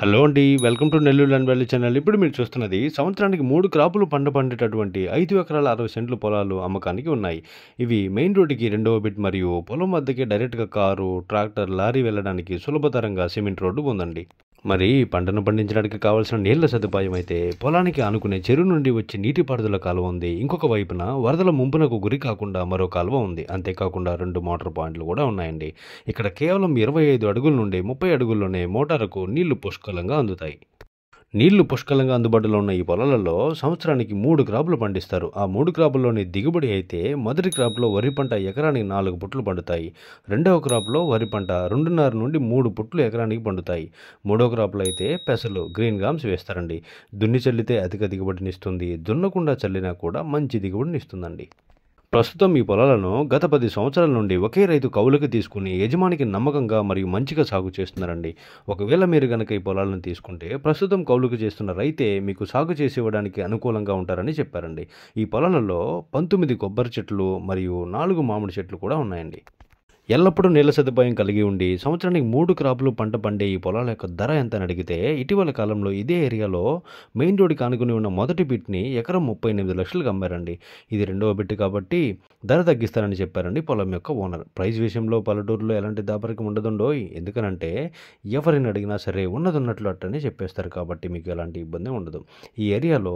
Hello అండి. Welcome to Nellore land value channel. ఇప్పుడు మీరు చూస్తున్నది సంవత్సరానికి 3 క్రాపులు పండేటటువంటి 5 ఎకరాల 60 సెంట్లు పొలాలు అమ్మకానికి ఉన్నాయి. ఇవి మెయిన్ రోడ్డుకి రెండవ బిట్ మరియు పొలం వద్దకే డైరెక్ట్‌గా కారు, ట్రాక్టర్, లారీ వెళ్ళడానికి సులభతరంగా సిమెంట్ రోడ్డు ఉందండి. మరి పంటను పండించడానికి కావాల్సిన నీళ్ల సదుపాయం అయితే పొలానికి ఆనుకునే చెరువు నుండి వచ్చే నీటిపారుదల కాలువ ఉంది. ఇంకొక వైపున వరదల ముంపునకు గురి కాకుండా మరో కాలువ ఉంది. అంతేకాకుండా 2 మోటార్ పాయింట్లు కూడా ఉన్నాయండి. ఇక్కడ కేవలం 25 అడుగుల నుండి 30 అడుగుల్లోనే మోటారుకు నీళ్లు పుష్కలంగా అందుతాయి. నీళ్లు పుష్కలంగా అందుబాటులో ఉన్న ఈ పొలాలలో సంవత్సరానికి 3 క్రాపులు పండిస్తారు. ఆ 3 క్రాపుల్లోని దిగుబడి అయితే మొదటి క్రాప్లో వరి పంట ఎకరానికి 4 పుట్లు పండుతాయి. రెండవ క్రాప్లో వరి పంట 2.5 నుండి 3 పుట్లు ఎకరానికి పండుతాయి. మూడో క్రాప్లో అయితే పెసలు, గ్రీన్ గ్రామ్స్ వేస్తారండి. దున్ని చల్లితే అధిక దిగుబడినిస్తుంది. దున్నకుండా చల్లినా కూడా మంచి దిగుబడినిస్తుందండి. ప్రస్తుతం ఈ పొలాలను గత 10 సంవత్సరాల నుండి ఒకే రైతు కౌలుకి తీసుకుని యజమానికి నమ్మకంగా మరియు మంచిగా సాగు చేస్తున్నారండి. ఒకవేళ మీరు గనక ఈ పొలాలను తీసుకుంటే ప్రస్తుతం కౌలుకు చేస్తున్న రైతే మీకు సాగు చేసి ఇవ్వడానికి అనుకూలంగా ఉంటారని చెప్పారండి. ఈ పొలాలలో 19 కొబ్బరి చెట్లు మరియు 4 మామిడి చెట్లు కూడా ఉన్నాయండి. ఎల్లప్పుడూ నీళ్ల సదుపాయం కలిగి ఉండి సంవత్సరానికి 3 క్రాపులు పంట పండే ఈ పొలాల యొక్క ధర ఎంత అని అడిగితే ఇటీవల కాలంలో ఇదే ఏరియాలో మెయిన్ రోడ్డుకి ఆనుకుని ఉన్న మొదటి బిట్ని ఎకరం 38 లక్షలకు అమ్మారండి. ఇది రెండవ బిట్ కాబట్టి ధర తగ్గిస్తారని చెప్పారండి పొలం యొక్క ఓనర్. ప్రైస్ విషయంలో పల్లెటూరులో ఎలాంటి దాపరికం ఉండదుండోయ్. ఎందుకనంటే ఎవరిని అడిగినా సరే ఉన్నదన్నట్లు అట్టనే చెప్పేస్తారు కాబట్టి మీకు ఎలాంటి ఇబ్బంది ఉండదు. ఈ ఏరియాలో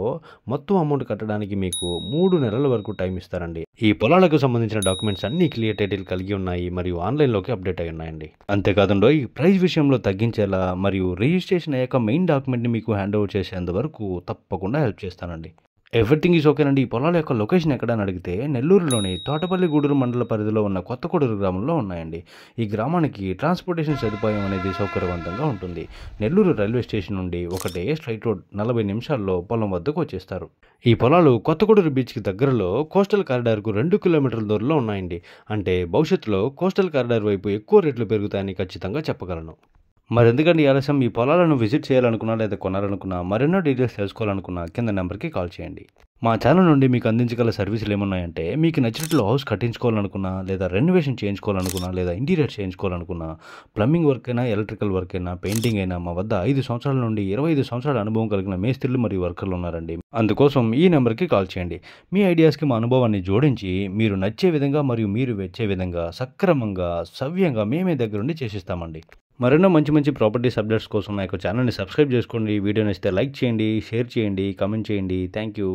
మొత్తం అమౌంట్ కట్టడానికి మీకు 3 నెలల వరకు టైం ఇస్తారండి. ఈ పొలాలకు సంబంధించిన డాక్యుమెంట్స్ అన్ని క్లియర్ టైటిల్ కలిగి ఉన్నాయి మరియు ఆన్లైన్లోకి అప్డేట్ అయి ఉన్నాయండి. అంతేకాదండో ఈ ప్రైస్ విషయంలో తగ్గించేలా మరియు రిజిస్ట్రేషన్ అయ్యాక మెయిన్ డాక్యుమెంట్ని మీకు హ్యాండ్ ఓవర్ చేసేంత వరకు తప్పకుండా హెల్ప్ చేస్తానండి. ఎవ్రీథింగ్ ఈజ్ ఓకేనండి. ఈ పొలాల యొక్క లొకేషన్ ఎక్కడని అడిగితే నెల్లూరులోని తోటపల్లి గూడూరు మండల పరిధిలో ఉన్న కొత్త కొడూరు గ్రామంలో ఉన్నాయండి. ఈ గ్రామానికి ట్రాన్స్పోర్టేషన్ సదుపాయం అనేది సౌకర్యవంతంగా ఉంటుంది. నెల్లూరు రైల్వే స్టేషన్ నుండి ఒకటే స్ట్రైట్ రోడ్ 40 నిమిషాల్లో పొలం వద్దకు వచ్చేస్తారు. ఈ పొలాలు కొత్త కొడూరు బీచ్కి దగ్గరలో కోస్టల్ కారిడార్కు 2 కిలోమీటర్ల దూరంలో ఉన్నాయండి. అంటే భవిష్యత్తులో కోస్టల్ కారిడార్ వైపు ఎక్కువ రేట్లు పెరుగుతాయని ఖచ్చితంగా చెప్పగలను. మరెందుకండి ఆలస్యం? ఈ పొలాలను విజిట్ చేయాలనుకున్నా లేదా కొనాలనుకున్నా మరెన్నో డీటెయిల్స్ తెలుసుకోవాలనుకున్నా కింద నెంబర్కి కాల్ చేయండి. మా ఛానల్ నుండి మీకు అందించగల సర్వీసులు ఏమున్నాయంటే మీకు నచ్చినట్లు హౌస్ కట్టించుకోవాలనుకున్నా లేదా రెనోవేషన్ చేయించుకోవాలనుకున్నా లేదా ఇంటీరియర్ చేయించుకోవాలనుకున్నా ప్లంబింగ్ వర్క్ అయినా ఎలక్ట్రికల్ వర్క్ అయినా పెయింటింగ్ అయినా మా వద్ద 5 సంవత్సరాల నుండి 25 సంవత్సరాల అనుభవం కలిగిన మేస్త్రీలు మరియు వర్కర్లు ఉన్నారండి. అందుకోసం ఈ నెంబర్కి కాల్ చేయండి. మీ ఐడియాస్కి మా అనుభవాన్ని జోడించి మీరు నచ్చే విధంగా మరియు మీరు వెచ్చే విధంగా సక్రమంగా సవ్యంగా మేమే దగ్గరుండి చేసిస్తామండి. మరెన్నో మంచి ప్రాపర్టీస్ అప్డేట్స్ కోసం నా యొక్క ఛానల్ని సబ్స్క్రైబ్ చేసుకోండి. వీడియో నచ్చితే లైక్ చేయండి, షేర్ చేయండి, కామెంట్ చేయండి. Thank you.